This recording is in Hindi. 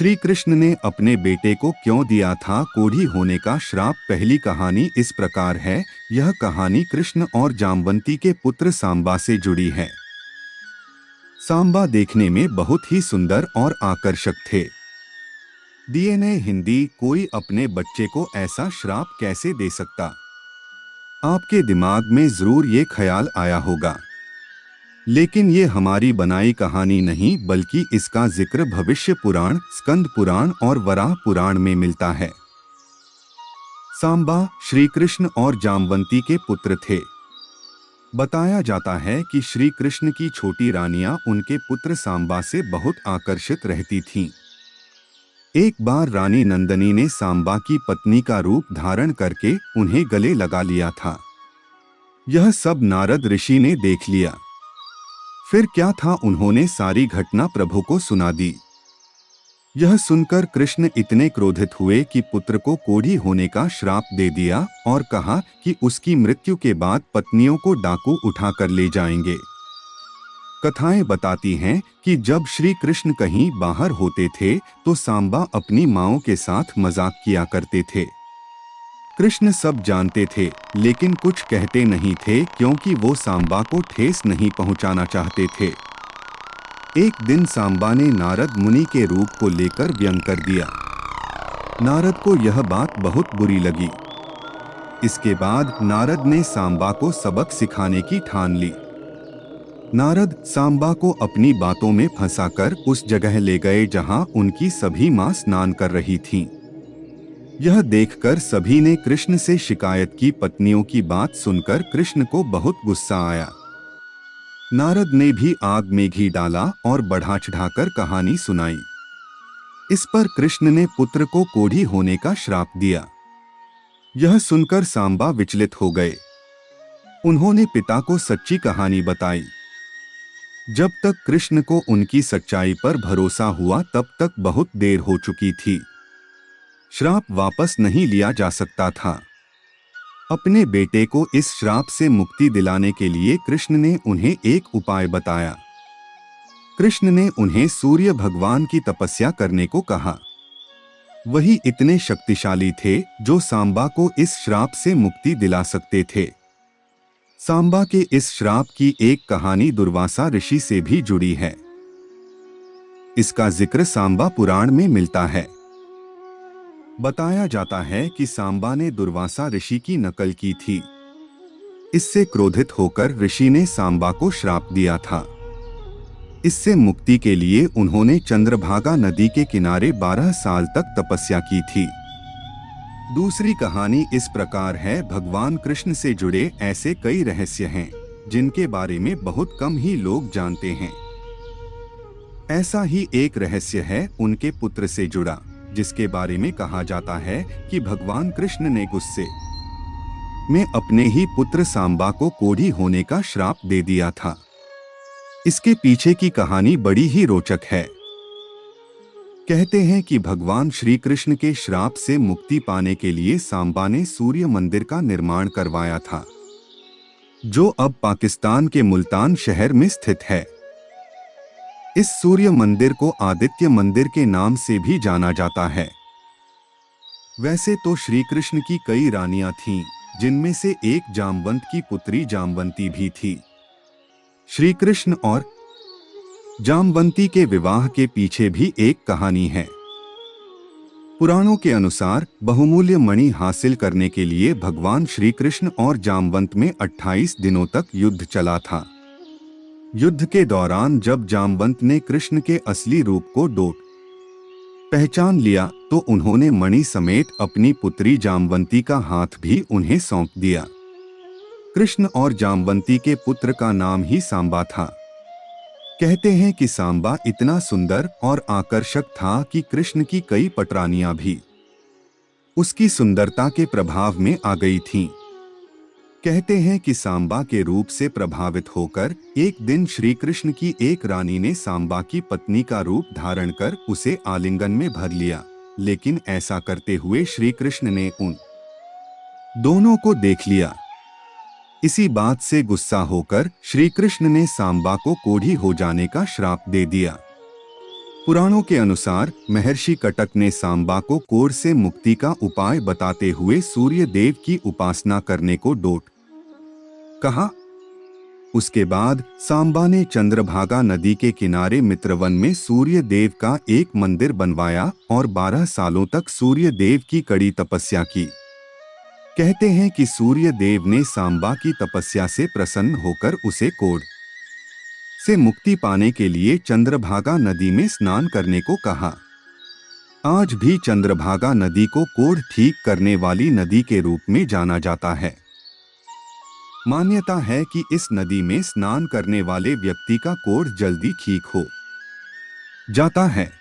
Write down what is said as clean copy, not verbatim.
श्री कृष्ण ने अपने बेटे को क्यों दिया था कोढ़ी होने का श्राप। पहली कहानी इस प्रकार है। यह कहानी कृष्ण और जाम्बवंती के पुत्र सांबा से जुड़ी है। सांबा देखने में बहुत ही सुंदर और आकर्षक थे। डीएनए हिंदी कोई अपने बच्चे को ऐसा श्राप कैसे दे सकता। आपके दिमाग में जरूर ये ख्याल आया होगा, लेकिन ये हमारी बनाई कहानी नहीं बल्कि इसका जिक्र भविष्य पुराण, स्कंद पुराण और वराह पुराण में मिलता है। सांबा श्री कृष्ण और जाम्बवंती के पुत्र थे। बताया जाता है कि श्री कृष्ण की छोटी रानियां उनके पुत्र सांबा से बहुत आकर्षित रहती थीं। एक बार रानी नंदनी ने सांबा की पत्नी का रूप धारण करके उन्हें गले लगा लिया था। यह सब नारद ऋषि ने देख लिया। फिर क्या था, उन्होंने सारी घटना प्रभु को सुना दी। यह सुनकर कृष्ण इतने क्रोधित हुए कि पुत्र को कोढ़ी होने का श्राप दे दिया और कहा कि उसकी मृत्यु के बाद पत्नियों को डाकू उठा कर ले जाएंगे। कथाएं बताती हैं कि जब श्री कृष्ण कहीं बाहर होते थे तो सांबा अपनी माँओं के साथ मजाक किया करते थे। कृष्ण सब जानते थे लेकिन कुछ कहते नहीं थे क्योंकि वो सांबा को ठेस नहीं पहुंचाना चाहते थे। एक दिन सांबा ने नारद मुनि के रूप को लेकर व्यंग कर दिया। नारद को यह बात बहुत बुरी लगी। इसके बाद नारद ने सांबा को सबक सिखाने की ठान ली। नारद सांबा को अपनी बातों में फंसाकर उस जगह ले गए जहां उनकी सभी मां स्नान कर रही थीं। यह देखकर सभी ने कृष्ण से शिकायत की। पत्नियों की बात सुनकर कृष्ण को बहुत गुस्सा आया। नारद ने भी आग में घी डाला और बढ़ा चढ़ाकर कहानी सुनाई। इस पर कृष्ण ने पुत्र को कोढ़ी होने का श्राप दिया। यह सुनकर सांबा विचलित हो गए। उन्होंने पिता को सच्ची कहानी बताई। जब तक कृष्ण को उनकी सच्चाई पर भरोसा हुआ तब तक बहुत देर हो चुकी थी। श्राप वापस नहीं लिया जा सकता था। अपने बेटे को इस श्राप से मुक्ति दिलाने के लिए कृष्ण ने उन्हें एक उपाय बताया। कृष्ण ने उन्हें सूर्य भगवान की तपस्या करने को कहा। वही इतने शक्तिशाली थे जो सांबा को इस श्राप से मुक्ति दिला सकते थे। सांबा के इस श्राप की एक कहानी दुर्वासा ऋषि से भी जुड़ी है। इसका जिक्र सांबा पुराण में मिलता है। बताया जाता है कि सांबा ने दुर्वासा ऋषि की नकल की थी। इससे क्रोधित होकर ऋषि ने सांबा को श्राप दिया था। इससे मुक्ति के लिए उन्होंने चंद्रभागा नदी के किनारे 12 साल तक तपस्या की थी। दूसरी कहानी इस प्रकार है। भगवान कृष्ण से जुड़े ऐसे कई रहस्य हैं जिनके बारे में बहुत कम ही लोग जानते हैं। ऐसा ही एक रहस्य है उनके पुत्र से जुड़ा, जिसके बारे में कहा जाता है कि भगवान कृष्ण ने गुस्से में अपने ही पुत्र सांबा को कोढ़ी होने का श्राप दे दिया था। इसके पीछे की कहानी बड़ी ही रोचक है। कहते हैं कि भगवान श्री कृष्ण के श्राप से मुक्ति पाने के लिए सांबा ने सूर्य मंदिर का निर्माण करवाया था, जो अब पाकिस्तान के मुल्तान शहर में स्थित है। इस सूर्य मंदिर को आदित्य मंदिर के नाम से भी जाना जाता है। वैसे तो श्री कृष्ण की कई रानियां थीं, जिनमें से एक जाम्बवंत की पुत्री जाम्बवंती भी थी। श्री कृष्ण और जाम्बवंती के विवाह के पीछे भी एक कहानी है। पुराणों के अनुसार बहुमूल्य मणि हासिल करने के लिए भगवान श्री कृष्ण और जाम्बवंत में 28 दिनों तक युद्ध चला था। युद्ध के दौरान जब जाम्बवंत ने कृष्ण के असली रूप को पहचान लिया तो उन्होंने मणि समेत अपनी पुत्री जाम्बवंती का हाथ भी उन्हें सौंप दिया। कृष्ण और जाम्बवंती के पुत्र का नाम ही सांबा था। कहते हैं कि सांबा इतना सुंदर और आकर्षक था कि कृष्ण की कई पटरानियां भी उसकी सुंदरता के प्रभाव में आ गई थीं। कहते हैं कि सांबा के रूप से प्रभावित होकर एक दिन श्री कृष्ण की एक रानी ने सांबा की पत्नी का रूप धारण कर उसे आलिंगन में भर लिया, लेकिन ऐसा करते हुए श्री कृष्ण ने उन दोनों को देख लिया। इसी बात से गुस्सा होकर श्री कृष्ण ने सांबा को कोढ़ी हो जाने का श्राप दे दिया। पुराणों के अनुसार महर्षि कटक ने सांबा को कोढ़ से मुक्ति का उपाय बताते हुए सूर्य देव की उपासना करने को डोट कहा। उसके बाद सांबा ने चंद्रभागा नदी के किनारे मित्रवन में सूर्य देव का एक मंदिर बनवाया और 12 सालों तक सूर्य देव की कड़ी तपस्या की। कहते हैं कि सूर्य देव ने सांबा की तपस्या से प्रसन्न होकर उसे कोढ़ से मुक्ति पाने के लिए चंद्रभागा नदी में स्नान करने को कहा। आज भी चंद्रभागा नदी को कोढ़ ठीक करने वाली नदी के रूप में जाना जाता है। मान्यता है कि इस नदी में स्नान करने वाले व्यक्ति का कोढ़ जल्दी ठीक हो जाता है।